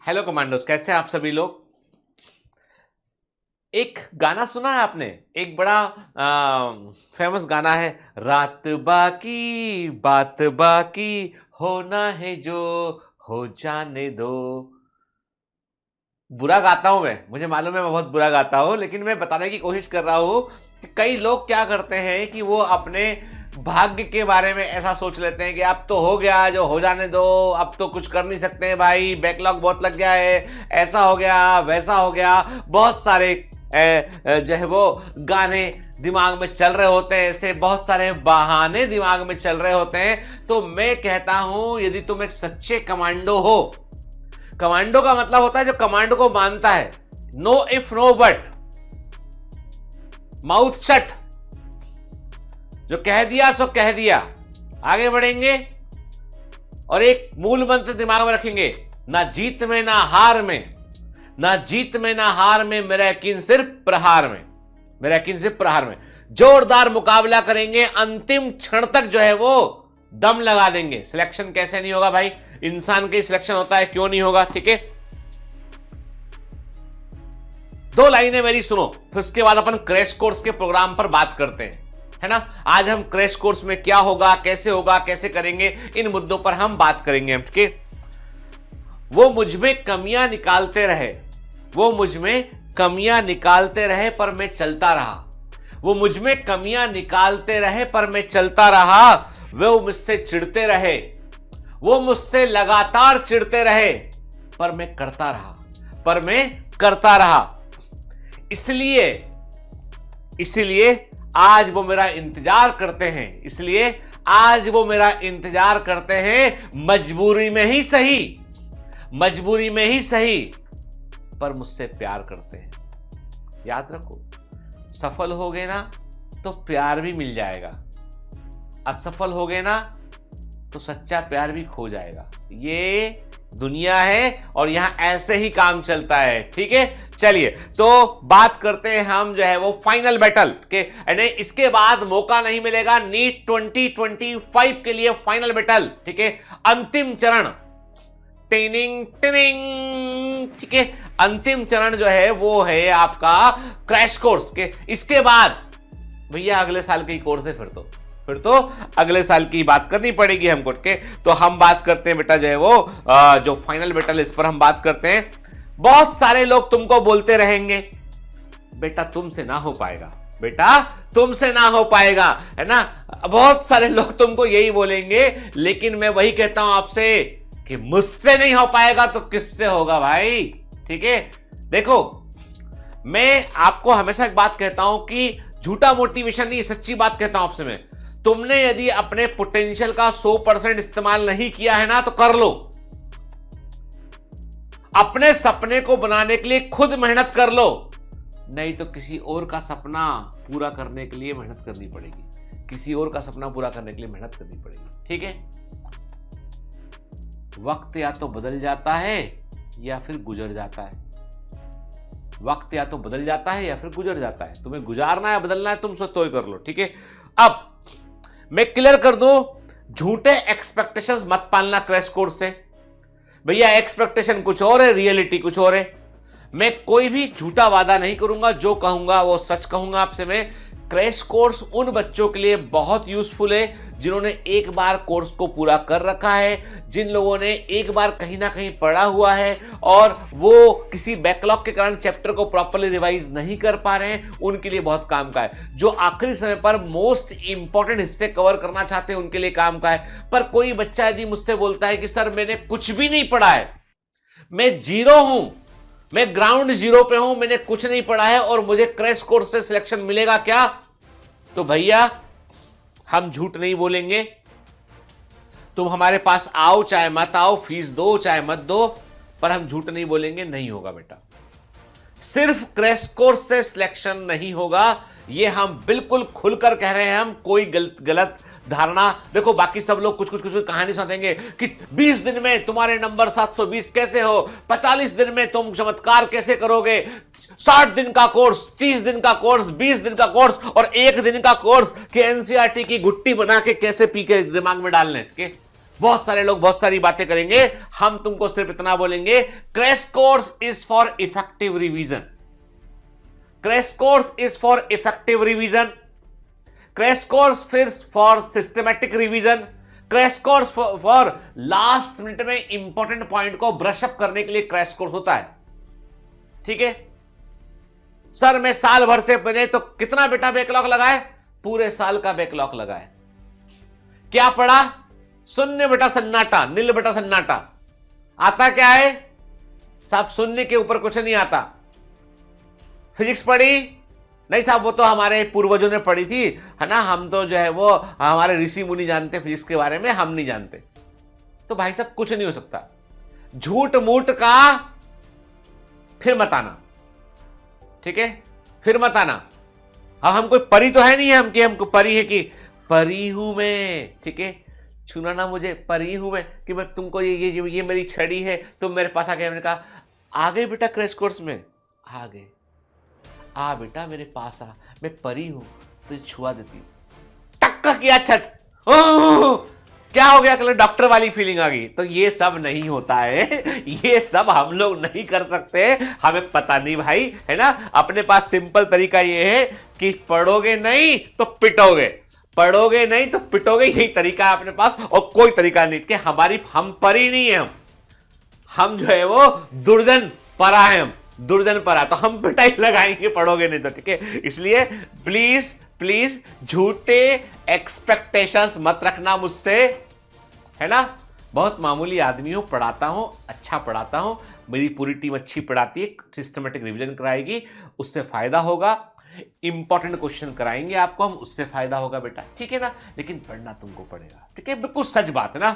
Hello commandos, कैसे हैं आप सभी लोग। एक गाना सुना है आपने, एक बड़ा फेमस गाना है, रात बाकी बात बाकी होना है जो हो जाने दो। बुरा गाता हूं मैं, मुझे मालूम है मैं बहुत बुरा गाता हूं, लेकिन मैं बताने की कोशिश कर रहा हूं कि कई लोग क्या करते हैं कि वो अपने भाग्य के बारे में ऐसा सोच लेते हैं कि अब तो हो गया, जो हो जाने दो, अब तो कुछ कर नहीं सकते हैं भाई, बैकलॉग बहुत लग गया है, ऐसा हो गया वैसा हो गया। बहुत सारे जो है वो गाने दिमाग में चल रहे होते हैं, ऐसे बहुत सारे बहाने दिमाग में चल रहे होते हैं। तो मैं कहता हूं, यदि तुम एक सच्चे कमांडो हो, कमांडो का मतलब होता है जो कमांड को मानता है, no if no but, mouth shut, जो कह दिया सो कह दिया, आगे बढ़ेंगे और एक मूल मंत्र दिमाग में रखेंगे, ना जीत में ना हार में, ना जीत में ना हार में, मेरा यकीन सिर्फ प्रहार में, मेरा यकीन सिर्फ प्रहार में। जोरदार मुकाबला करेंगे, अंतिम क्षण तक जो है वो दम लगा देंगे। सिलेक्शन कैसे नहीं होगा भाई, इंसान के सिलेक्शन होता है, क्यों नहीं होगा, ठीक है। दो लाइनें मेरी सुनो, फिर उसके बाद अपन क्रैश कोर्स के प्रोग्राम पर बात करते हैं, है ना। आज हम क्रैश कोर्स में क्या होगा, कैसे करेंगे, इन मुद्दों पर हम बात करेंगे, ठीक है। वो मुझ में कमियां निकालते रहे, वो मुझ में कमियां निकालते रहे पर मैं चलता रहा, वो मुझ में कमियां निकालते रहे पर मैं चलता रहा, वो मुझसे चिढ़ते रहे, वो मुझसे लगातार चिढ़ते रहे पर मैं करता रहा, पर मैं करता रहा। इसलिए आज वो मेरा इंतजार करते हैं, इसलिए आज वो मेरा इंतजार करते हैं, मजबूरी में ही सही, मजबूरी में ही सही, पर मुझसे प्यार करते हैं। याद रखो, सफल हो गए ना तो प्यार भी मिल जाएगा, असफल हो गए ना तो सच्चा प्यार भी खो जाएगा। ये दुनिया है और यहां ऐसे ही काम चलता है, ठीक है। चलिए तो बात करते हैं हम जो है वो फाइनल बैटल के, यानी इसके बाद मौका नहीं मिलेगा नीट 2025 के लिए फाइनल बैटल, ठीक है। अंतिम चरण, टिनिंग टिनिंग, ठीक है। अंतिम चरण जो है वो है आपका क्रैश कोर्स के। इसके बाद भैया अगले साल की कोर्स है, फिर तो अगले साल की बात करनी पड़ेगी हमको, के। तो हम बात करते हैं बेटा जो है वो जो फाइनल बैटल, इस पर हम बात करते हैं। बहुत सारे लोग तुमको बोलते रहेंगे, बेटा तुमसे ना हो पाएगा, बेटा तुमसे ना हो पाएगा, है ना। बहुत सारे लोग तुमको यही बोलेंगे, लेकिन मैं वही कहता हूं आपसे कि मुझसे नहीं हो पाएगा तो किससे होगा भाई, ठीक है। देखो, मैं आपको हमेशा एक बात कहता हूं कि झूठा मोटिवेशन नहीं, सच्ची बात कहता हूं आपसे मैं। तुमने यदि अपने पोटेंशियल का 100% इस्तेमाल नहीं किया है ना तो कर लो। अपने सपने को बनाने के लिए खुद मेहनत कर लो, नहीं तो किसी और का सपना पूरा करने के लिए मेहनत करनी पड़ेगी, किसी और का सपना पूरा करने के लिए मेहनत करनी पड़ेगी, ठीक है। वक्त या तो बदल जाता है या फिर गुजर जाता है, वक्त या तो बदल जाता है या फिर गुजर जाता है, तुम्हें गुजारना है बदलना है, तुम तो ही कर लो, ठीक है। अब मैं क्लियर कर दूं, झूठे एक्सपेक्टेशंस मत पालना क्रैश कोर्स से। भैया एक्सपेक्टेशन कुछ और है, रियलिटी कुछ और है। मैं कोई भी झूठा वादा नहीं करूंगा, जो कहूंगा वो सच कहूंगा आपसे मैं। क्रैश कोर्स उन बच्चों के लिए बहुत यूजफुल है जिन्होंने एक बार कोर्स को पूरा कर रखा है, जिन लोगों ने एक बार कहीं ना कहीं पढ़ा हुआ है और वो किसी बैकलॉग के कारण चैप्टर को प्रॉपर्ली रिवाइज नहीं कर पा रहे हैं, उनके लिए बहुत काम का है। जो आखिरी समय पर मोस्ट इंपॉर्टेंट हिस्से कवर करना चाहते हैं उनके लिए काम का है। पर कोई बच्चा यदि मुझसे बोलता है कि सर मैंने कुछ भी नहीं पढ़ा है, मैं जीरो हूं, मैं ग्राउंड जीरो पे हूं, मैंने कुछ नहीं पढ़ा है और मुझे क्रैश कोर्स से सिलेक्शन मिलेगा क्या, तो भैया हम झूठ नहीं बोलेंगे। तुम हमारे पास आओ चाहे मत आओ, फीस दो चाहे मत दो, पर हम झूठ नहीं बोलेंगे, नहीं होगा बेटा। सिर्फ क्रैश कोर्स से सिलेक्शन नहीं होगा, ये हम बिल्कुल खुलकर कह रहे हैं। हम कोई गलत धारणा, देखो बाकी सब लोग कुछ कहानी सुनाएंगे कि 20 दिन में तुम्हारे नंबर 720 कैसे हो, 45 दिन में तुम चमत्कार कैसे करोगे, 60 दिन का कोर्स, 30 दिन का कोर्स, 20 दिन का कोर्स और 1 दिन का कोर्स कि एनसीईआरटी की गुट्टी बना के कैसे पी के दिमाग में डालने के। बहुत सारे लोग बहुत सारी बातें करेंगे, हम तुमको सिर्फ इतना बोलेंगे, crash course is for effective revision, crash course is for effective revision, crash course फिर for systematic revision, crash course for last minute में इंपॉर्टेंट पॉइंट को ब्रश अप करने के लिए क्रैश कोर्स होता है। ठीक है सर, मैं साल भर से बने तो कितना बेटा बैकलॉग लगाए? पूरे साल का बैकलॉग लगाए। क्या पढ़ा? शून्य बेटा सन्नाटा, नील बेटा सन्नाटा। आता क्या है साहब? शून्य के ऊपर कुछ नहीं आता। फिजिक्स पढ़ी? नहीं साहब, वो तो हमारे पूर्वजों ने पढ़ी थी, है ना, हम तो जो है वो हमारे ऋषि मुनि जानते फिजिक्स के बारे में, हम नहीं जानते। तो भाई साहब कुछ नहीं हो सकता। झूठ मूठ का फिर मत आना, ठीक है, फिर मत आना। हम कोई परी तो है नहीं है, हमको परी है कि परी हूं मैं, ठीक है, छूना ना मुझे, परी हूं मैं, कि मैं तुमको ये मेरी छड़ी है, तुम मेरे पास आ गए। मैंने कहा आ गए बेटा क्रैश कोर्स में, आ गए, आ बेटा मेरे पास आ, मैं परी हूं, तुझे छुआ देती हूं। टक्का किया छठ, क्या हो गया? कल डॉक्टर वाली फीलिंग आ गई। तो ये सब नहीं होता है, ये सब हम लोग नहीं कर सकते, हमें पता नहीं भाई, है ना। अपने पास सिंपल तरीका ये है कि पढ़ोगे नहीं तो पिटोगे, पढ़ोगे नहीं तो पिटोगे, यही तरीका है अपने पास, और कोई तरीका नहीं। कि हम परी नहीं है, हम जो है वो दुर्जन परा है, हम दुर्जन परा, तो हम पिटाई लगाएंगे पढ़ोगे नहीं तो, ठीक है। इसलिए प्लीज प्लीज झूठे एक्सपेक्टेशंस मत रखना मुझसे, है ना। बहुत मामूली आदमी हूं, पढ़ाता हूं, अच्छा पढ़ाता हूं, मेरी पूरी टीम अच्छी पढ़ाती है, सिस्टमेटिक रिवीजन कराएगी, उससे फायदा होगा। इंपॉर्टेंट क्वेश्चन कराएंगे आपको हम, उससे फायदा होगा बेटा, ठीक है ना। लेकिन पढ़ना तुमको पड़ेगा, ठीक है, बिल्कुल सच बात है ना।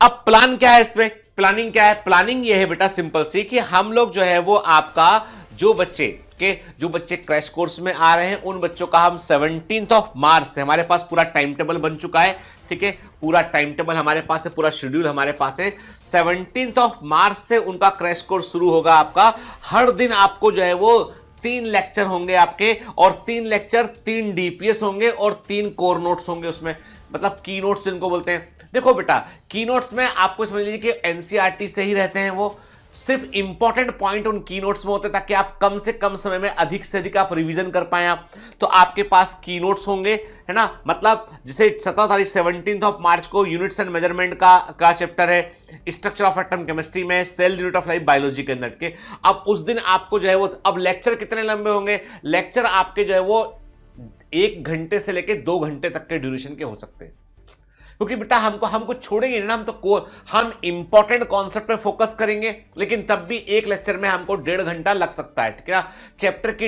अब प्लान क्या है इसमें? प्लानिंग क्या है? प्लानिंग ये है बेटा सिंपल सी, कि हम लोग जो है वो आपका जो बच्चे क्रैश कोर्स में आ रहे हैं, उन बच्चों का हम 17 मार्च से, हमारे पास पूरा टाइम टेबल बन चुका है, ठीक है, पूरा टाइम टेबल हमारे पास है, पूरा शेड्यूल हमारे पास है। 17 मार्च से उनका क्रैश कोर्स शुरू होगा आपका। हर दिन आपको जो है वो 3 लेक्चर होंगे आपके, और 3 लेक्चर 3 डीपीएस होंगे और 3 कोर नोट्स होंगे उसमें, मतलब की नोट्स जिनको बोलते हैं। देखो बेटा, की नोट्स में आपको समझ लीजिए कि एनसीईआरटी से ही रहते हैं, वो सिर्फ इंपॉर्टेंट पॉइंट उन की नोट्स में होते हैं, ताकि आप कम से कम समय में अधिक से अधिक आप रिवीजन कर पाए। आप तो आपके पास की नोट्स होंगे, है ना, मतलब जैसे 17 मार्च को यूनिट्स एंड मेजरमेंट का चैप्टर है, स्ट्रक्चर ऑफ एटम केमिस्ट्री में, cell unit of life biology के अंदर के। अब उस दिन आपको जो है वो, अब लेक्चर कितने लंबे होंगे? लेक्चर आपके जो है वो 1 घंटे से लेकर 2 घंटे तक के ड्यूरेशन के हो सकते हैं, क्योंकि बेटा हमको छोड़ेंगे ना, हम इंपॉर्टेंट कॉन्सेप्ट पे फोकस करेंगे, लेकिन तब भी एक लेक्चर में हमको 1.5 घंटा लग सकता है, ठीक है। चैप्टर की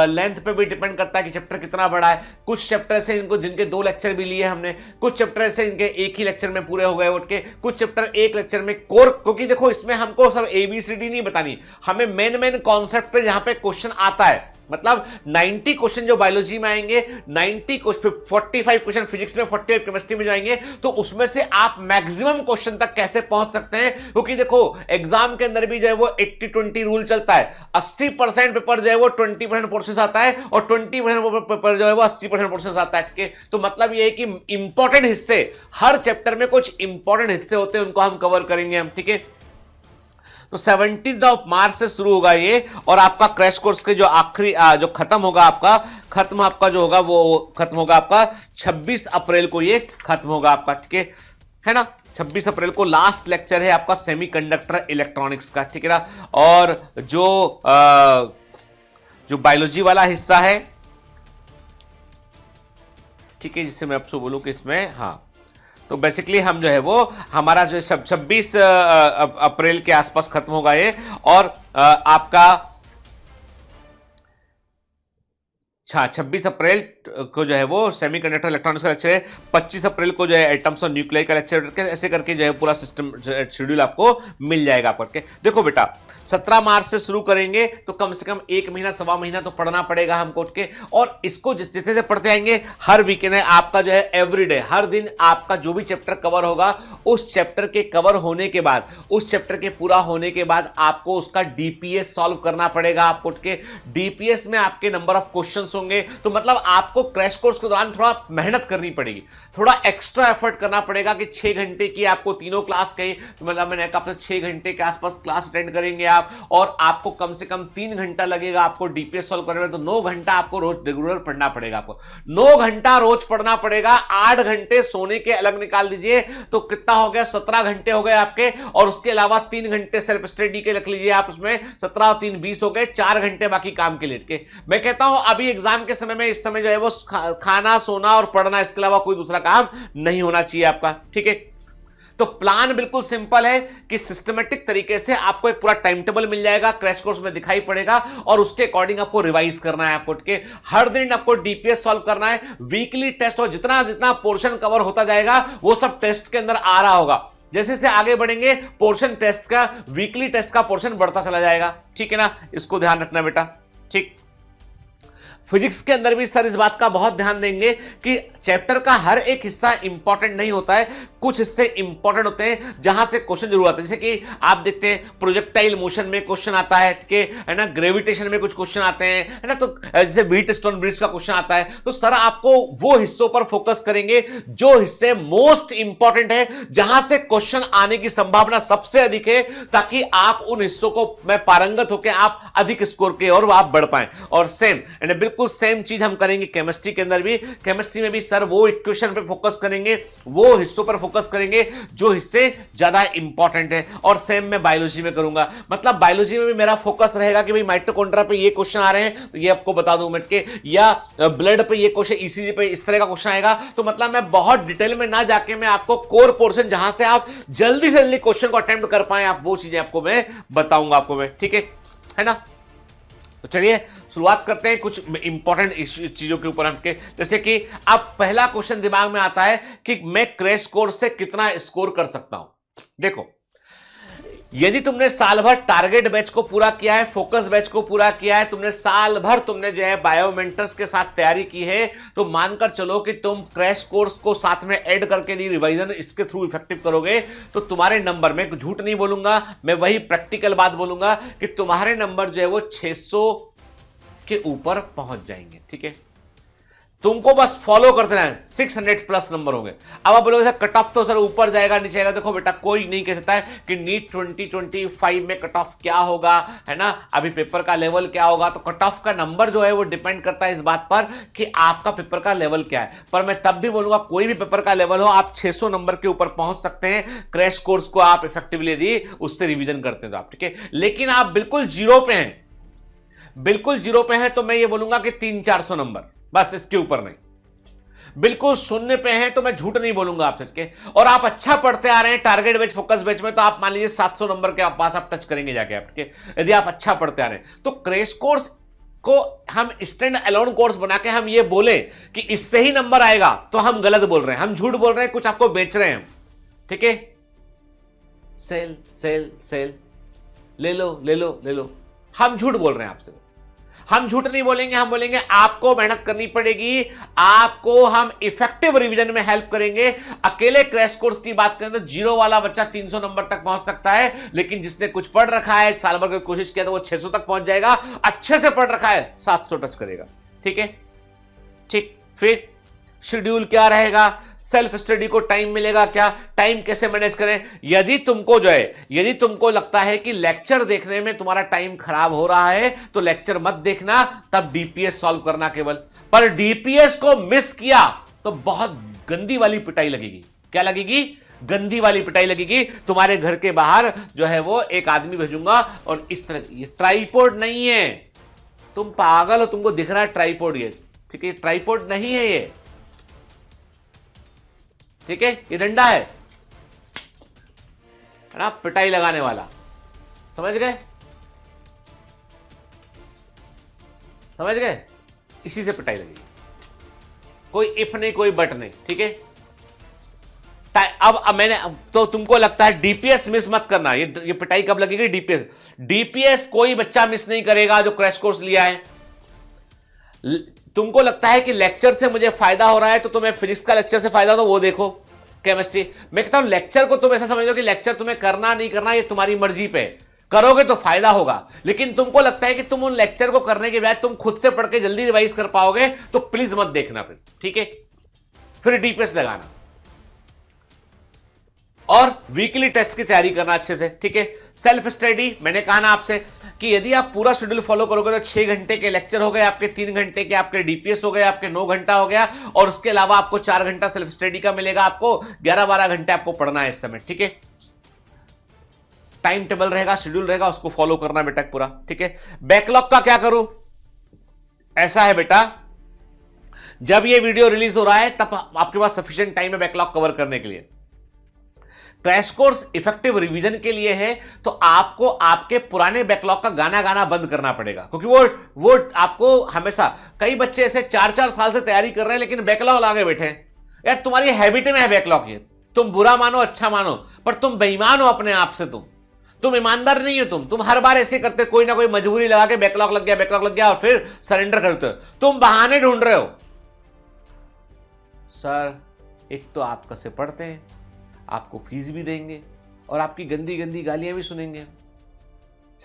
लेंथ पे भी डिपेंड करता है कि चैप्टर कितना बड़ा है। कुछ चैप्टर से इनको जिनके 2 लेक्चर भी लिए हमने, कुछ चैप्टर से इनके एक ही लेक्चर में पूरे हो गए उठ के, कुछ चैप्टर एक लेक्चर में कोर, क्योंकि देखो इसमें हमको सब ABCD नहीं बतानी, हमें मेन कॉन्सेप्ट पे जहां पे क्वेश्चन आता है, मतलब 90 क्वेश्चन जो बायोलॉजी में आएंगे, 90 क्वेश्चन, 45 क्वेश्चन फिजिक्स में, 45 केमिस्ट्री में जाएंगे, तो उसमें से आप मैक्सिमम क्वेश्चन तक कैसे पहुंच सकते हैं। क्योंकि देखो एग्जाम के अंदर भी जो है वो 80-20 रूल चलता है, 80% पेपर जो है वो 20% पोर्शन आता है, और 20% पेपर जो है वो 80% पोर्शन आता है, ठीक है। तो मतलब ये है कि इंपॉर्टेंट हिस्से, हर चैप्टर में कुछ इंपॉर्टेंट हिस्से होते हैं, उनको हम कवर करेंगे हम, ठीक है। तो 17 मार्च से शुरू होगा ये, और आपका क्रैश कोर्स के जो आखिरी जो खत्म होगा आपका जो होगा वो खत्म होगा आपका 26 अप्रैल को, ये खत्म होगा आपका, ठीक है ना। 26 अप्रैल को लास्ट लेक्चर है आपका सेमीकंडक्टर इलेक्ट्रॉनिक्स का, ठीक है ना। और जो बायोलॉजी वाला हिस्सा है, ठीक है, जिससे मैं आपसे बोलूं कि इसमें, हाँ, तो बेसिकली हम जो है वो हमारा जो 26 अप्रैल के आसपास खत्म होगा ये, और आपका 26 अप्रैल को जो है वो सेमीकंडक्टर इलेक्ट्रॉनिक्स का लेक्चर है, 25 अप्रैल को जो है एटम्स और न्यूक्लियर का लेक्चर, ऐसे करके जो है पूरा सिस्टम शेड्यूल आपको मिल जाएगा पढ़ के। देखो बेटा 17 मार्च से शुरू करेंगे तो कम से कम 1 महीना, सवा महीना तो पढ़ना पड़ेगा हमको उठ के, और इसको जिस जैसे से पढ़ते आएंगे, हर वीकेंड है आपका जो है एवरीडे, हर दिन आपका जो भी चैप्टर कवर होगा, उस चैप्टर के कवर होने के बाद, उस चैप्टर के पूरा होने के बाद आपको उसका डीपीएस सॉल्व करना पड़ेगा आपको उठ के। डीपीएस में आपके नंबर ऑफ क्वेश्चंस होंगे, तो मतलब आपको आपको क्रैश कोर्स के दौरान थोड़ा मेहनत करनी पड़ेगी, थोड़ा एक्स्ट्रा एफर्ट करना पड़ेगा कि 6 घंटे की आपको तीनों क्लास कही, तो मतलब मैंने कहा 6 घंटे के आसपास क्लास अटेंड करेंगे आप, और आपको कम से कम 3 घंटा लगेगा आपको डीपीएस सॉल्व करने में, तो 9 घंटा आपको रोज रेगुलर पढ़ना पड़ेगा। आपको 9 घंटा रोज पढ़ना पड़ेगा। 8 घंटे सोने के अलग निकाल दीजिए, तो कितना हो गया, 17 घंटे हो गए आपके, और उसके अलावा 3 घंटे सेल्फ स्टडी के रख लीजिए आप, उसमें 17 और 3 20 हो गए, 4 घंटे बाकी काम के लेट के। मैं कहता हूं अभी एग्जाम के समय में, इस समय जो है वो खाना, सोना और पढ़ना, इसके अलावा कोई दूसरा काम नहीं होना चाहिए आपका, ठीक है। तो प्लान बिल्कुल सिंपल है कि सिस्टमेटिक तरीके से आपको एक पूरा टाइम टेबल मिल जाएगा, क्रैश कोर्स में दिखाई पड़ेगा, और उसके अकॉर्डिंग आपको रिवाइज करना है आपको, ठीक है। हर दिन आपको डीपीएस सॉल्व करना है, वीकली टेस्ट, और जितना जितना पोर्शन कवर होता जाएगा वो सब टेस्ट के अंदर आ रहा होगा। जैसे जैसे आगे बढ़ेंगे पोर्शन टेस्ट का, वीकली टेस्ट का पोर्शन बढ़ता चला जाएगा, ठीक है ना। इसको ध्यान रखना बेटा, ठीक। फिजिक्स के अंदर भी सर इस बात का बहुत ध्यान देंगे कि चैप्टर का हर एक हिस्सा इंपॉर्टेंट नहीं होता है, कुछ हिस्से इंपॉर्टेंट होते हैं जहां से क्वेश्चन जरूर आता है। जैसे कि आप देखते हैं प्रोजेक्टाइल मोशन में क्वेश्चन आता है, ठीक है ना, ग्रेविटेशन में कुछ क्वेश्चन आते हैं, है ना, तो जैसे व्हीट स्टोन ब्रिज का क्वेश्चन आता है, तो सर आपको वो हिस्सों पर फोकस करेंगे जो हिस्से मोस्ट इंपॉर्टेंट है, जहां से क्वेश्चन आने की संभावना सबसे अधिक है, ताकि आप उन हिस्सों को में पारंगत होकर आप अधिक स्कोर के और आप बढ़ पाए। और सेम बिल्कुल सेम चीज हम करेंगे केमिस्ट्री के अंदर भी। केमिस्ट्री में भी सर वो इक्वेशन पे फोकस करेंगे, वो हिस्सों पर फोकस करेंगे जो हिस्से ज्यादा इंपॉर्टेंट है, और सेम मैं बायोलॉजी में करूंगा। मतलब बायोलॉजी में भी मेरा फोकस रहेगा कि भाई माइटोकॉन्ड्रिया पे ये क्वेश्चन आ रहे हैं, तो ये आपको बता दूं मिनट के, या ब्लड पे ये क्वेश्चन, ईसीजी पे इस तरह का क्वेश्चन आएगा। तो मतलब मैं बहुत डिटेल में ना जाके मैं आपको कोर पोर्शन जहां से आप जल्दी से जल्दी क्वेश्चन को अटेम्प्ट कर पाए, आप वो चीजें आपको मैं बताऊंगा आपको मैं, ठीक है ना। तो चलिए शुरुआत करते हैं कुछ इंपॉर्टेंट चीजों के ऊपर हटके। जैसे कि अब पहला क्वेश्चन दिमाग में आता है कि मैं क्रैश कोर्स से कितना स्कोर कर सकता हूं। देखो, यदि तुमने साल भर टारगेट बैच को पूरा किया है, फोकस बैच को पूरा किया है, तुमने साल भर तुमने जो है बायोमेंटर्स के साथ तैयारी की है, तो मानकर चलो कि तुम क्रैश कोर्स को साथ में ऐड करके रिवीजन इसके थ्रू इफेक्टिव करोगे, तो तुम्हारे नंबर, मैं झूठ नहीं बोलूंगा, मैं वही प्रैक्टिकल बात बोलूंगा कि तुम्हारे नंबर जो है वो 600 के ऊपर पहुंच जाएंगे, ठीक है। तुमको बस फॉलो करते रहना, 600 प्लस नंबर होंगे। अब आप बोलोगे सर कट ऑफ तो सर ऊपर जाएगा नीचे जाएगा। देखो बेटा, कोई नहीं कह सकता है कि नीट 2025 में कट ऑफ क्या होगा, है ना, अभी पेपर का लेवल क्या होगा। तो कट ऑफ का नंबर जो है वो डिपेंड करता है इस बात पर कि आपका पेपर का लेवल क्या है। पर मैं तब भी बोलूंगा कोई भी पेपर का लेवल हो, आप 600 नंबर के ऊपर पहुंच सकते हैं, क्रैश कोर्स को आप इफेक्टिवली यदि उससे रिविजन करते हैं तो आप, ठीक है। लेकिन आप बिल्कुल जीरो पे हैं, बिल्कुल जीरो पे हैं, तो मैं ये बोलूंगा कि 300-400 नंबर, बस इसके ऊपर नहीं। बिल्कुल शून्य पे हैं तो मैं झूठ नहीं बोलूंगा आपसे, ठीक है। और आप अच्छा पढ़ते आ रहे हैं टारगेट बैच, फोकस बैच में, तो आप मान लीजिए 700 नंबर के पास आप टच करेंगे जाके आप, ठीक है, यदि आप अच्छा पढ़ते आ रहे हैं। तो क्रैश कोर्स को हम स्टैंड अलोन कोर्स बना के हम ये बोले कि इससे ही नंबर आएगा, तो हम गलत बोल रहे हैं, हम झूठ बोल रहे हैं, कुछ आपको बेच रहे हैं, ठीक है। सेल सेल सेल, ले लो ले लो ले लो, हम झूठ बोल रहे हैं आपसे। हम झूठ नहीं बोलेंगे, हम बोलेंगे आपको मेहनत करनी पड़ेगी, आपको हम इफेक्टिव रिवीजन में हेल्प करेंगे। अकेले क्रैश कोर्स की बात करें तो जीरो वाला बच्चा 300 नंबर तक पहुंच सकता है, लेकिन जिसने कुछ पढ़ रखा है, साल भर की कोशिश किया तो वो 600 तक पहुंच जाएगा। अच्छे से पढ़ रखा है 700 टच करेगा, ठीक है, ठीक। फिर शेड्यूल क्या रहेगा, सेल्फ स्टडी को टाइम मिलेगा क्या, टाइम कैसे मैनेज करें। यदि तुमको जो है, यदि तुमको लगता है कि लेक्चर देखने में तुम्हारा टाइम खराब हो रहा है, तो लेक्चर मत देखना, तब डीपीएस सॉल्व करना केवल। पर डीपीएस को मिस किया तो बहुत गंदी वाली पिटाई लगेगी। क्या लगेगी? गंदी वाली पिटाई लगेगी। तुम्हारे घर के बाहर जो है वो एक आदमी भेजूंगा, और इस तरह, ये ट्राइपॉड नहीं है, तुम पागल हो, तुमको दिख रहा है ट्राइपॉड ये, ठीक है, ट्राइपॉड नहीं है ये, ठीक है, ये डंडा है ना, पिटाई लगाने वाला, समझ गए, समझ गए, इसी से पिटाई लगेगी, कोई इफ नहीं कोई बट नहीं, ठीक है। अब मैंने तो तुमको लगता है डीपीएस मिस मत करना, ये पिटाई कब लगेगी? डीपीएस, डीपीएस कोई बच्चा मिस नहीं करेगा जो क्रैश कोर्स लिया है। तुमको लगता है कि लेक्चर से मुझे फायदा हो रहा है, तो तुम्हें फिजिक्स का लेक्चर से फायदा, तो वो देखो केमिस्ट्री। मैं कहता हूं लेक्चर को तुम ऐसा समझ लो कि लेक्चर तुम्हें करना नहीं करना ये तुम्हारी मर्जी पे, करोगे तो फायदा होगा। लेकिन तुमको लगता है कि तुम उन लेक्चर को करने के बाद तुम खुद से पढ़ के जल्दी रिवाइज कर पाओगे, तो प्लीज मत देखना फिर, ठीक है। फिर डीपीएस लगाना और वीकली टेस्ट की तैयारी करना अच्छे से, ठीक है। सेल्फ स्टडी, मैंने कहा ना आपसे कि यदि आप पूरा शेड्यूल फॉलो करोगे तो 6 घंटे के लेक्चर हो गए आपके, 3 घंटे के आपके डीपीएस हो गए आपके, 9 घंटा हो गया, और उसके अलावा आपको 4 घंटा सेल्फ स्टडी का मिलेगा, आपको 11-12 घंटे आपको पढ़ना है इस समय, ठीक है। टाइम टेबल रहेगा, शेड्यूल रहेगा, उसको फॉलो करना बेटा पूरा, ठीक है। बैकलॉग का क्या करूं? ऐसा है बेटा, जब ये वीडियो रिलीज हो रहा है तब आपके पास सफिशिएंट टाइम है बैकलॉग कवर करने के लिए। क्रैश कोर्स इफेक्टिव रिवीजन के लिए है, तो आपको आपके पुराने बैकलॉग का गाना गाना बंद करना पड़ेगा, क्योंकि वो आपको हमेशा, कई बच्चे ऐसे 4-4 साल से तैयारी कर रहे हैं लेकिन बैकलॉग लागे बैठे हैं। यार तुम्हारी हैबिट में है बैकलॉग, ये तुम बुरा मानो अच्छा मानो, पर तुम बेईमान हो अपने आप से, तुम ईमानदार नहीं हो। तुम हर बार ऐसे करते, कोई ना कोई मजबूरी लगा के बैकलॉग लग गया और फिर सरेंडर करते हो। तुम बहाने ढूंढ रहे हो। सर एक तो आप कैसे पढ़ते हैं, आपको फीस भी देंगे और आपकी गंदी गंदी गालियां भी सुनेंगे।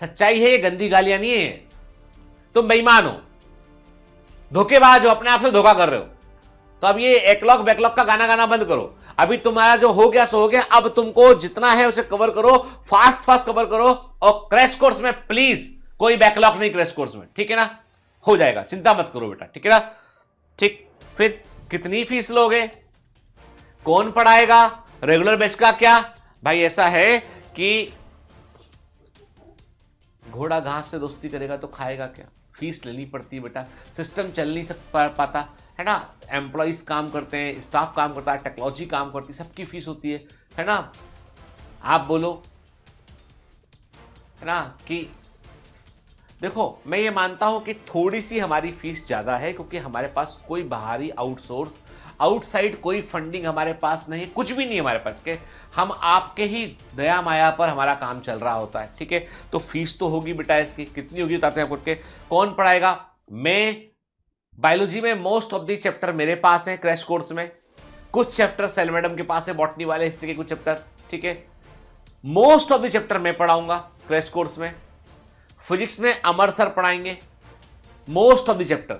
सच्चाई है, ये गंदी गालियां नहीं है। तुम बेईमान हो, धोखेबाज हो, अपने आप से धोखा कर रहे हो। तो अब ये एकलॉग बैकलॉग का गाना गाना बंद करो। अभी तुम्हारा जो हो गया सो हो गया, अब तुमको जितना है उसे कवर करो, फास्ट कवर करो। और क्रैश कोर्स में प्लीज कोई बैकलॉग नहीं, क्रैश कोर्स में, ठीक है ना, हो जाएगा, चिंता मत करो बेटा, ठीक है ना। ठीक, फिर कितनी फीस लोगे, कौन पढ़ाएगा, रेगुलर बैच का क्या? भाई ऐसा है कि घोड़ा घास से दोस्ती करेगा तो खाएगा क्या? फीस लेनी पड़ती है बेटा, सिस्टम चल नहीं पाता है ना। एम्प्लॉइज काम करते हैं, स्टाफ काम करता है, टेक्नोलॉजी काम करती है, सबकी फीस होती है ना। आप बोलो है ना कि देखो, मैं ये मानता हूं कि थोड़ी सी हमारी फीस ज्यादा है, क्योंकि हमारे पास कोई बाहरी आउटसाइड कोई फंडिंग हमारे पास नहीं, कुछ भी नहीं हमारे पास के, हम आपके ही दया माया पर हमारा काम चल रहा होता है, ठीक है। तो फीस तो होगी बेटा, इसकी कितनी होगी बताते हैं आपको। कौन पढ़ाएगा? मैं बायोलॉजी में मोस्ट ऑफ द चैप्टर मेरे पास है क्रैश कोर्स में, कुछ चैप्टर सेल मैडम के पास है, बॉटनी वाले हिस्से के कुछ चैप्टर, ठीक है। मोस्ट ऑफ द चैप्टर मैं पढ़ाऊंगा क्रैश कोर्स में। फिजिक्स में अमर सर पढ़ाएंगे most of the chapter.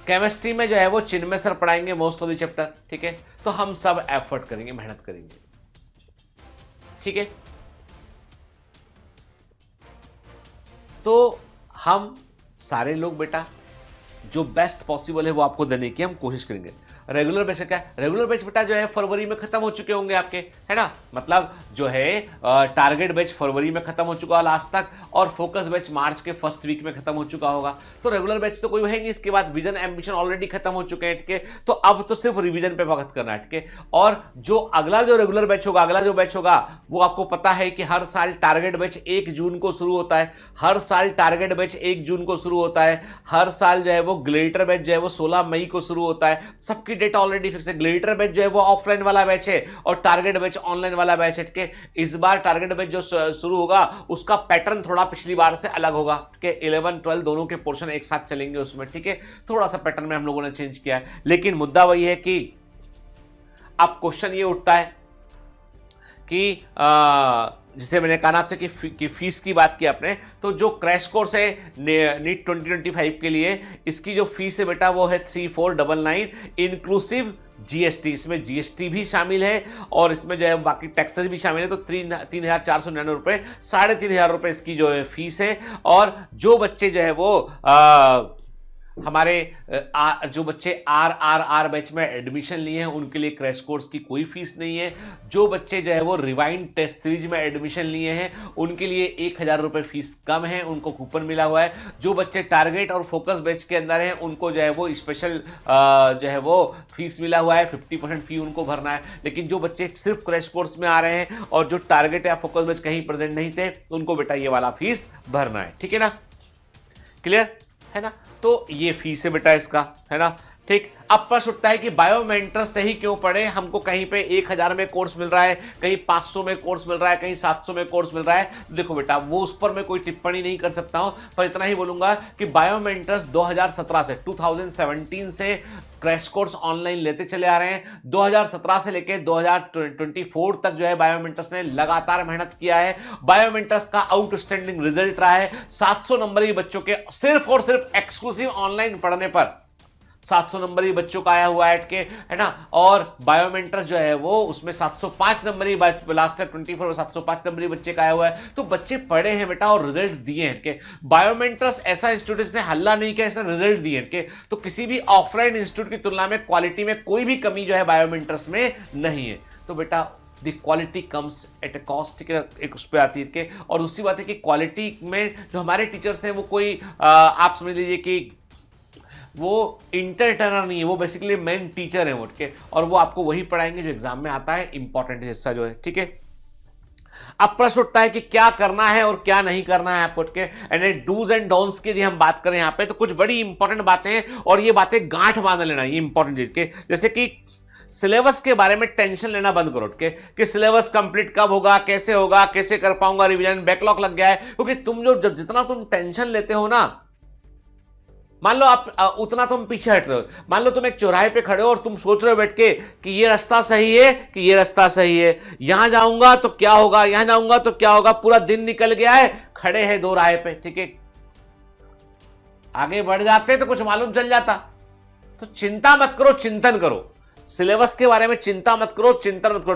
Chemistry में जो है वो चिन्मय सर पढ़ाएंगे मोस्ट ऑफ द चैप्टर, ठीक है। तो हम सब एफर्ट करेंगे, मेहनत करेंगे, ठीक है। तो हम सारे लोग बेटा जो बेस्ट पॉसिबल है वो आपको देने की हम कोशिश करेंगे। रेगुलर बैच क्या? रेगुलर बैच बेटा जो है फरवरी में खत्म हो चुके होंगे आपके, है ना। मतलब जो है टारगेट बैच फरवरी में खत्म हो चुका लास्ट तक, और फोकस बैच मार्च के फर्स्ट वीक में खत्म हो चुका होगा। तो रेगुलर बैच तो कोई है नहीं, इसके बाद विजन एम्बिशन ऑलरेडी खत्म हो चुके हैं, ठीक है। तो अब तो सिर्फ रिविजन पे वक्त करना है, ठीक है। और जो अगला जो रेगुलर बैच होगा, अगला जो बैच होगा, वो आपको पता है कि हर साल टारगेट बैच 1 जून को शुरू होता है। हर साल टारगेट बैच 1 जून को शुरू होता है। हर साल जो है वो ग्लेटर बैच जो है वो 16 मई को शुरू होता है। सबकी डेट ऑलरेडी फिक्स है। ग्लेटर बैच जो है वो ऑफलाइन वाला बैच है और टारगेट बैच ऑनलाइन वाला बैच है, ठीक है। इस बार टारगेट बैच जो शुरू होगा उसका पैटर्न थोड़ा पिछली बार से अलग होगा, ठीक है। 11, 12 दोनों के पोर्शन एक साथ चलेंगे उसमें, ठीक है। थोड़ा सा पैटर्न में हम लोगों ने चेंज किया है, लेकिन मुद्दा वही है कि अब क्वेश्चन ये उठता है कि जिसे मैंने कहा आपसे कि फीस की बात की आपने, तो जो क्रैश कोर्स है नीट 2025 के लिए, इसकी जो फीस है बेटा वो है 3499 इंक्लूसिव जीएसटी। इसमें जीएसटी भी शामिल है और इसमें जो है बाकी टैक्सेस भी शामिल है। तो 3,499 रुपये, 3,500 रुपये इसकी जो है फीस है। और जो बच्चे जो है वो हमारे जो बच्चे आर बैच में एडमिशन लिए हैं उनके लिए क्रैश कोर्स की कोई फीस नहीं है। जो बच्चे जो है वो रिवाइंड टेस्ट सीरीज में एडमिशन लिए हैं उनके लिए 1,000 रुपये फीस कम है, उनको कूपन मिला हुआ है। जो बच्चे टारगेट और फोकस बैच के अंदर हैं उनको जो है वो स्पेशल जो है वो फीस मिला हुआ है, 50% फी उनको भरना है। लेकिन जो बच्चे सिर्फ क्रैश कोर्स में आ रहे हैं और जो टारगेट या फोकस बैच कहीं प्रेजेंट नहीं थे उनको बेटा ये वाला फीस भरना है, ठीक है ना। क्लियर है ना। तो ये फीस है बेटा इसका, है ना। ठीक। अब प्रश्न उठता है कि बायोमेंटर्स से ही क्यों पढ़े, हमको कहीं पे 1000 में कोर्स मिल रहा है, कहीं 500 में कोर्स मिल रहा है, कहीं 700 में कोर्स मिल रहा है। देखो बेटा, वो उस पर मैं कोई टिप्पणी नहीं कर सकता हूं, पर इतना ही बोलूंगा कि बायोमेंटर्स 2017 से 2017 से क्रैश कोर्स ऑनलाइन लेते चले आ रहे हैं। 2017 से लेकर 2024 तक जो है बायोमेंटर्स ने लगातार मेहनत किया है। बायोमेंटर्स का आउटस्टैंडिंग रिजल्ट रहा है 700 नंबरी बच्चों के, सिर्फ और सिर्फ एक्सक्लूसिव ऑनलाइन पढ़ने पर 700 नंबर ही बच्चों का आया हुआ है, है ना। और बायोमेंटर जो है वो उसमें 705 नंबर ही, लास्ट टाइम 24 में 705 नंबर ही बच्चे का आया हुआ है। तो बच्चे पढ़े हैं बेटा और रिजल्ट दिए हैं के। बायोमेंटर्स ऐसा इंस्टीट्यूट इसने हल्ला नहीं किया, इसने रिजल्ट दिए हैं के। तो किसी भी ऑफलाइन इंस्टीट्यूट की तुलना में क्वालिटी में कोई भी कमी जो है बायोमेंटर्स में नहीं है। तो बेटा the quality comes at A cost के एक उस पर आती है के। और दूसरी बात है कि क्वालिटी में जो हमारे टीचर्स हैं वो कोई आप समझ लीजिए कि वो इंटरटेनर नहीं है, वो बेसिकली मेन टीचर है उठ के, और वो आपको वही पढ़ाएंगे जो एग्जाम में आता है, इंपॉर्टेंट हिस्सा जो है, ठीक है। अब प्रश्न उठता है कि क्या करना है और क्या नहीं करना है आपको उठ के, एंड डूज एंड डोंट्स की यदि हम बात करें यहाँ पे तो कुछ बड़ी इंपॉर्टेंट बातें हैं, और ये बातें गांठ बांध लेना, ये इंपॉर्टेंट चीज के। जैसे कि सिलेबस के बारे में टेंशन लेना बंद करो के, कि सिलेबस कंप्लीट कब होगा, कैसे होगा, कैसे कर पाऊंगा, रिवीजन बैकलॉग लग गया है। क्योंकि तुम जो जब जितना तुम टेंशन लेते हो ना, मान लो आप उतना तुम पीछे हट रहे हो। मान लो तुम एक चौराहे पे खड़े हो और तुम सोच रहे हो बैठ के कि ये रास्ता सही है कि ये रास्ता सही है, यहां जाऊंगा तो क्या होगा, यहां जाऊंगा तो क्या होगा। पूरा दिन निकल गया है, खड़े हैं दो राह पे, ठीक है। आगे बढ़ जाते तो कुछ मालूम चल जाता। तो चिंता मत करो, चिंतन करो। सिलेबस के बारे में चिंता मत करो, चिंतन मत करो,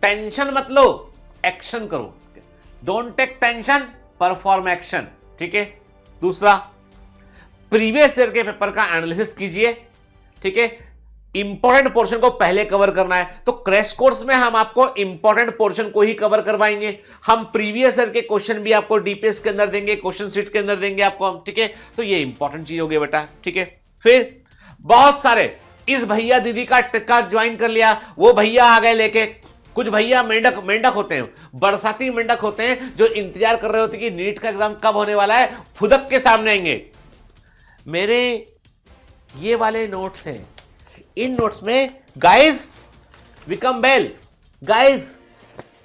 टेंशन मत लो, एक्शन करो। Don't take tension, perform action, ठीक है। दूसरा, प्रीवियस ईयर के पेपर का एनालिसिस कीजिए, ठीक है। इंपॉर्टेंट पोर्शन को पहले कवर करना है, तो क्रैश कोर्स में हम आपको इंपॉर्टेंट पोर्शन को ही कवर करवाएंगे। हम प्रीवियस ईयर के क्वेश्चन भी आपको डीपीएस के अंदर देंगे, क्वेश्चन शीट के अंदर देंगे आपको हम, ठीक है। तो ये इंपॉर्टेंट चीज हो गई बेटा, ठीक है। फिर बहुत सारे इस भैया दीदी का टिक्का ज्वाइन कर लिया, वो भैया आ गए लेके। कुछ भैया मेंढक होते हैं, बरसाती मेंढक होते हैं, जो इंतजार कर रहे होते कि नीट का एग्जाम कब होने वाला है, फुदक के सामने आएंगे। मेरे ये वाले नोट्स हैं, इन नोट्स में गाइस विकम बेल, गाइस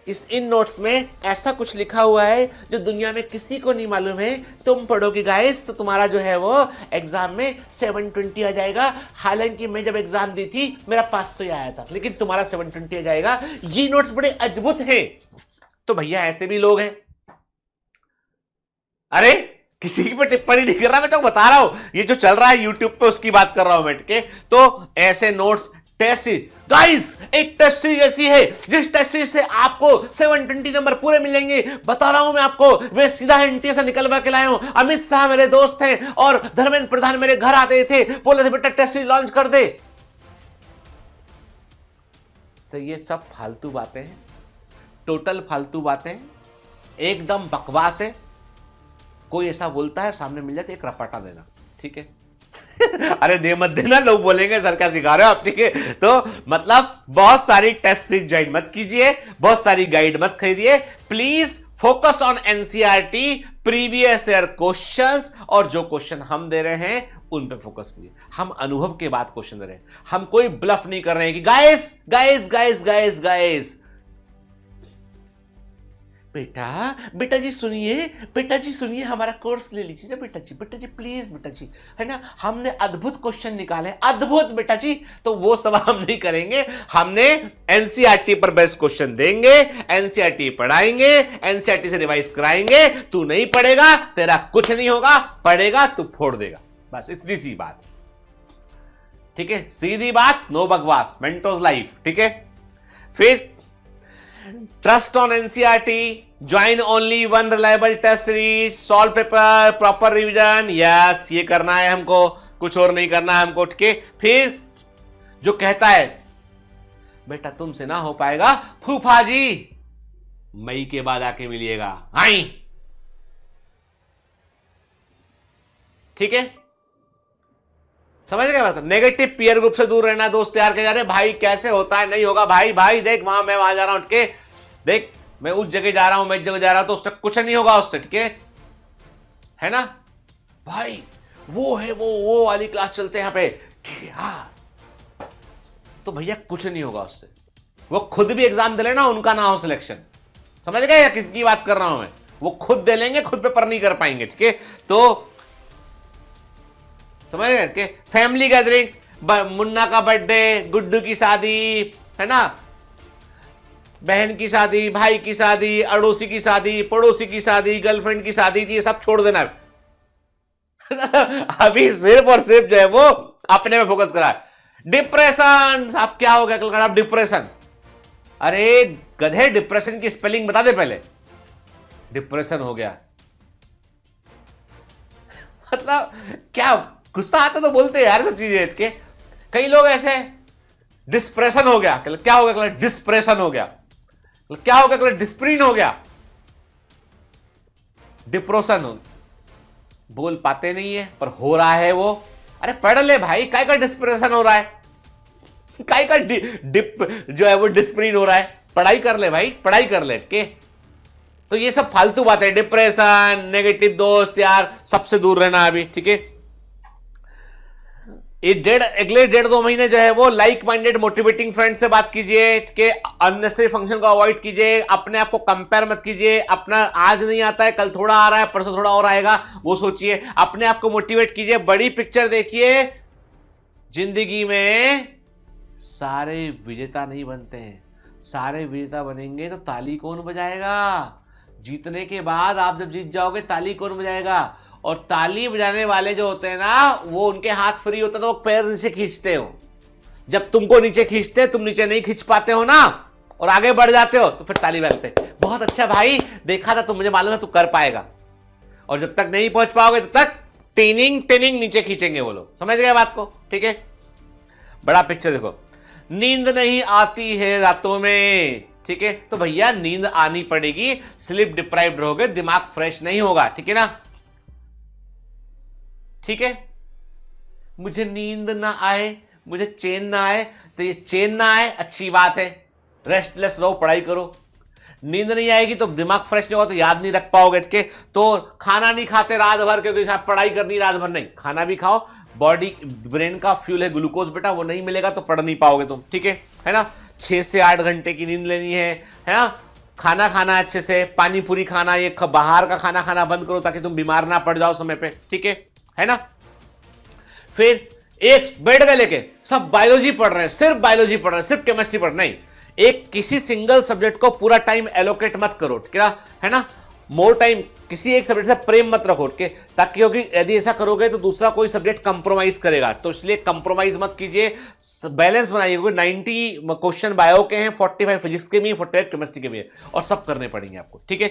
इन नोट्स में ऐसा कुछ लिखा हुआ है जो दुनिया में किसी को नहीं मालूम है। तुम पढ़ोगे गाइस तो तुम्हारा जो है वो एग्जाम में 720 आ जाएगा। हालांकि मैं जब एग्जाम दी थी मेरा 500 आया था, लेकिन तुम्हारा 720 आ जाएगा। ये नोट्स बड़े अद्भुत हैं। तो भैया ऐसे भी लोग हैं। अरे किसी पे टिप्पणी नहीं कर रहा, मैं तो बता रहा हूं ये जो चल रहा है यूट्यूब पे उसकी बात कर रहा हूं बैठ के। तो ऐसे नोट्स, टेस्ट सीरीज, गाइस एक टेस्ट सीरीज ऐसी है जिस टेस्ट सीरीज से आपको 720 नंबर पूरे मिलेंगे। बता रहा हूं मैं आपको, वे सीधा एनटीए से निकलवा के लाए हूं। अमित शाह मेरे दोस्त हैं और धर्मेंद्र प्रधान मेरे घर आते थे, बोले थे बेटा टेस्ट सीरीज लॉन्च कर दे। तो ये सब फालतू बातें हैं, टोटल फालतू बातें हैं, एकदम बकवास है। कोई ऐसा बोलता है सामने मिल जाते एक रपाटा देना, ठीक है। अरे दे मत देना, लोग बोलेंगे सर क्या सिखा रहे हो आप, ठीक है। तो मतलब बहुत सारी टेस्ट सीरीज ज्वाइन मत कीजिए, बहुत सारी गाइड मत खरीदिए। Please focus on NCERT previous year questions, और जो क्वेश्चन हम दे रहे हैं उन पे फोकस कीजिए। हम अनुभव के बाद क्वेश्चन दे रहे हैं, हम कोई ब्लफ नहीं कर रहे हैं कि guys guys guys guys guys. बेटा जी सुनिए, बेटा जी सुनिए, हमारा कोर्स ले लीजिए ना बेटा जी प्लीज बेटा जी, है ना। हमने अद्भुत क्वेश्चन निकाले, अद्भुत बेटा जी। तो वो सब हम नहीं करेंगे, हमने एनसीईआरटी पर बेस्ट क्वेश्चन देंगे, एनसीईआरटी पढ़ाएंगे, एनसीईआरटी से रिवाइज कराएंगे। तू नहीं पढ़ेगा तेरा कुछ नहीं होगा, पढ़ेगा तू फोड़ देगा, बस इतनी सी बात, ठीक है। सीधी बात, नो बकवास, मेंटोस लाइफ, ठीक है। फिर trust on NCERT, join only one reliable test series, solve paper, proper revision, yes ये करना है हमको, कुछ और नहीं करना है हमको, ठीक है। फिर जो कहता है बेटा तुमसे ना हो पाएगा, फूफा जी मई के बाद आके मिलिएगा, आई, ठीक है। समझ गए बात। नेगेटिव पीयर ग्रुप से दूर रहना, दोस्त तैयार के जा रहे भाई कैसे होता है, नहीं होगा भाई, भाई देख वहां मैं वहां जा रहा हूं, ठीक है, देख मैं उस जगह जा रहा हूं, मैं इस जगह जा रहा हूं, तो उससे कुछ नहीं होगा उससे, ठीक है ना भाई। वो है वो वाली क्लास चलते हैं यहाँ पे, ठीक है हाँ, तो भैया कुछ नहीं होगा उससे। वो खुद भी एग्जाम दे लेना, उनका ना हो सिलेक्शन, समझ गए या किसकी बात कर रहा हूं मैं? वो खुद दे लेंगे, खुद पेपर नहीं कर पाएंगे, ठीक है? तो समझ गए कि फैमिली गैदरिंग, मुन्ना का बर्थडे, गुड्डू की शादी, है ना, बहन की शादी, भाई की शादी, अड़ोसी की शादी, पड़ोसी की शादी, गर्लफ्रेंड की शादी, ये सब छोड़ देना। अभी सिर्फ और सिर्फ जो है वो अपने में फोकस करा है। डिप्रेशन, आप क्या हो गया कल आप डिप्रेशन? अरे गधे, डिप्रेशन की स्पेलिंग बता दे पहले। डिप्रेशन हो गया मतलब क्या? गुस्सा आता तो बोलते यार सब चीजें के। कई लोग ऐसे, डिस्प्रेशन हो गया, क्या हो गया? डिस्प्रेशन हो गया, क्या हो गया? डिस्प्रीन हो गया, डिप्रेशन हो, बोल पाते नहीं है पर हो रहा है वो। अरे पढ़ ले भाई, काय का डिस्प्रेशन हो रहा है, काय का डिप जो है वो डिस्प्रीन हो रहा है, पढ़ाई कर ले भाई, पढ़ाई कर ले के। तो ये सब फालतू बातें, डिप्रेशन, नेगेटिव दोस्त यार, सबसे दूर रहना अभी, ठीक है? अगले 1.5-2 महीने जो है वो लाइक माइंडेड मोटिवेटिंग फ्रेंड से बात कीजिए कि अननेसेसरी फंक्शन को अवॉइड कीजिए, अपने आप को कंपेयर मत कीजिए, अपना आज नहीं आता है कल थोड़ा आ रहा है, परसों थोड़ा और आएगा वो सोचिए, अपने आप को मोटिवेट कीजिए, बड़ी पिक्चर देखिए। जिंदगी में सारे विजेता नहीं बनते हैं, सारे विजेता बनेंगे तो ताली कौन बजाएगा? जीतने के बाद आप जब जीत जाओगे ताली कौन बजाएगा? और ताली बजाने वाले जो होते हैं ना, वो उनके हाथ फ्री होता है तो वो पैर नीचे खींचते हो। जब तुमको नीचे खींचते, तुम नीचे नहीं खींच पाते हो ना और आगे बढ़ जाते हो, तो फिर ताली बजाते, बहुत अच्छा भाई, देखा था, तुम, मुझे मालूम है तू कर पाएगा। और जब तक नहीं पहुंच पाओगे तब तक टेनिंग टेनिंग नीचे खींचेंगे वो लोग। समझ गए बात को? ठीक है, बड़ा पिक्चर देखो। नींद नहीं आती है रातों में, ठीक है, तो भैया नींद आनी पड़ेगी, स्लीप डिप्राइव्ड रहोगे, दिमाग फ्रेश नहीं होगा, ठीक है ना? ठीक है, मुझे नींद ना आए, मुझे चैन ना आए, तो ये चैन ना आए अच्छी बात है, रेस्टलेस रहो, पढ़ाई करो। नींद नहीं आएगी तो दिमाग फ्रेश नहीं होगा तो याद नहीं रख पाओगे, ठीक है? तो खाना नहीं खाते रात भर क्योंकि पढ़ाई करनी रात भर, नहीं, खाना भी खाओ, बॉडी ब्रेन का फ्यूल है ग्लूकोज बेटा, वो नहीं मिलेगा तो पढ़ नहीं पाओगे तुम, ठीक है ना? 6 से 8 घंटे की नींद लेनी है ना? खाना खाना अच्छे से, पानी पूरी खाना, ये बाहर का खाना खाना बंद करो ताकि तुम बीमार ना पड़ जाओ समय पे, ठीक है ना? फिर एक बैठ गए लेके सब बायोलॉजी पढ़ रहे हैं, सिर्फ बायोलॉजी पढ़ रहे हैं, सिर्फ केमिस्ट्री पढ़, नहीं, एक किसी सिंगल सब्जेक्ट को पूरा टाइम एलोकेट मत करो, क्या है ना? मोर टाइम किसी एक सब्जेक्ट से प्रेम मत रखो, ताकि क्योंकि यदि ऐसा करोगे तो दूसरा कोई सब्जेक्ट कंप्रोमाइज करेगा, तो इसलिए कंप्रोमाइज मत कीजिए, बैलेंस बनाइए। 90 क्वेश्चन बायो के हैं, 45 फिजिक्स के भी हैं, 48 केमिस्ट्री के भी हैं, और सब करने पड़ेंगे आपको, ठीक है?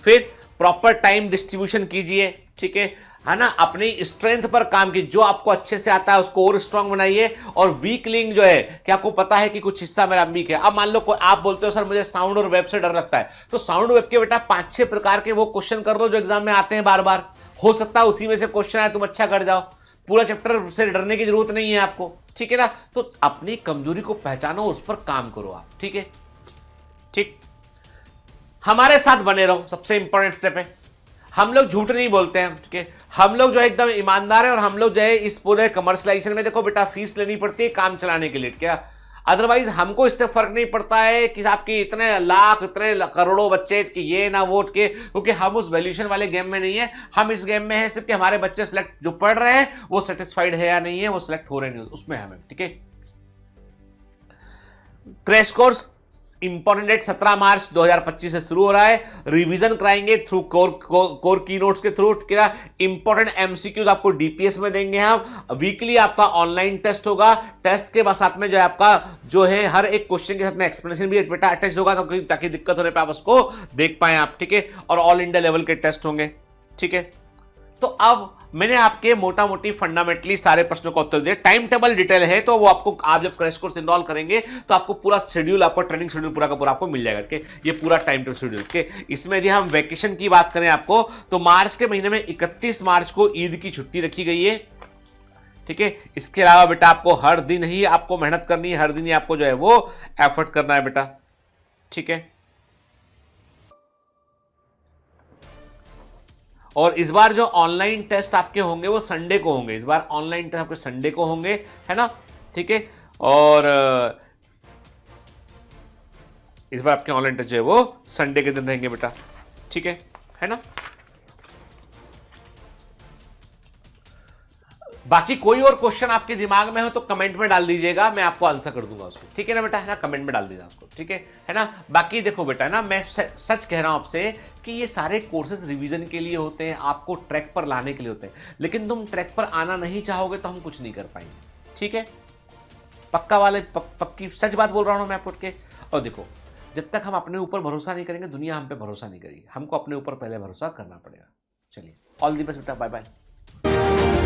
फिर प्रॉपर टाइम डिस्ट्रीब्यूशन कीजिए, ठीक है ना? अपनी स्ट्रेंथ पर काम कीजिए, जो आपको अच्छे से आता है उसको और स्ट्रांग बनाइए, और वीक लिंक जो है कि आपको पता है कि कुछ हिस्सा मेरा वीक है। अब मान लो आप बोलते हो सर मुझे साउंड और वेब से डर लगता है, तो साउंड वेब के बेटा 5-6 प्रकार के वो क्वेश्चन कर लो जो एग्जाम में आते हैं बार बार, हो सकता है उसी में से क्वेश्चन आए, तुम अच्छा कर जाओ, पूरा चैप्टर से डरने की जरूरत नहीं है आपको, ठीक है ना? तो अपनी कमजोरी को पहचानो, उस पर काम करो आप, ठीक है? ठीक, हमारे साथ बने रहो, सबसे इंपॉर्टेंट स्टेप है। हम लोग झूठ नहीं बोलते हैं, ठीक है? हम लोग जो है एकदम ईमानदार है, और हम लोग जो है इस पूरे कमर्शलाइजेशन में देखो बेटा फीस लेनी पड़ती है काम चलाने के लिए, क्या? अदरवाइज हमको इससे फर्क नहीं पड़ता है कि आपकी इतने लाख इतने करोड़ों बच्चे कि ये ना वोट के, क्योंकि हम उस वैल्यूएशन वाले गेम में नहीं है, हम इस गेम में है सिर्फ कि हमारे बच्चे सिलेक्ट जो पढ़ रहे हैं वो सेटिस्फाइड है या नहीं है, वो सिलेक्ट हो रहे नहीं, उसमें हमें, ठीक है? क्रैश कोर्स इंपॉर्टेंट डेट 17 मार्च 2025 से शुरू हो रहा है, रिवीजन कराएंगे थ्रू कोर की नोट्स के थ्रू, क्या? इंपॉर्टेंट एमसीक्यूज आपको डीपीएस में देंगे हम, वीकली आपका ऑनलाइन टेस्ट होगा, टेस्ट के साथ में जो है आपका जो है हर एक क्वेश्चन के साथ में एक्सप्लेनेशन भी बेटा अटैच होगा, ताकि दिक्कत होने पर आप उसको देख पाए आप, ठीक है? और ऑल इंडिया लेवल के टेस्ट होंगे, ठीक है? तो अब मैंने आपके मोटा मोटी फंडामेंटली सारे प्रश्नों का उत्तर दिया, टाइम टेबल डिटेल है तो वो आपको, आप जब क्रैश कोर्स इनरोल करेंगे तो आपको पूरा शेड्यूल, आपको ट्रेनिंग शेड्यूल पूरा का पूरा आपको मिल जाएगा, कि ये पूरा टाइम टेबल शेड्यूल के। इसमें यदि हम वैकेशन की बात करें आपको, तो मार्च के महीने में 31 मार्च को ईद की छुट्टी रखी गई है, ठीक है? इसके अलावा बेटा आपको हर दिन ही आपको मेहनत करनी है, हर दिन ही आपको जो है वो एफर्ट करना है बेटा, ठीक है? और इस बार जो ऑनलाइन टेस्ट आपके होंगे वो संडे को होंगे, इस बार ऑनलाइन टेस्ट आपके संडे को होंगे, है ना, ठीक है। और इस बार आपके ऑनलाइन टेस्ट जो है वो संडे के दिन रहेंगे बेटा, ठीक है ना। बाकी कोई और क्वेश्चन आपके दिमाग में हो तो कमेंट में डाल दीजिएगा, मैं आपको आंसर कर दूंगा उसको, ठीक है ना बेटा, है ना, कमेंट में डाल दीजिएगा उसको, ठीक है ना। बाकी देखो बेटा, ना मैं सच कह रहा हूं आपसे कि ये सारे कोर्सेज रिवीजन के लिए होते हैं, आपको ट्रैक पर लाने के लिए होते हैं, लेकिन तुम ट्रैक पर आना नहीं चाहोगे तो हम कुछ नहीं कर पाएंगे, ठीक है। पक्का वाले पक्की सच बात बोल रहा हूं मैं आपको के। और देखो, जब तक हम अपने ऊपर भरोसा नहीं करेंगे, दुनिया हम पे भरोसा नहीं करेगी, हमको अपने ऊपर पहले भरोसा करना पड़ेगा। चलिए, ऑल दी बेस्ट बेटा, बाय बाय।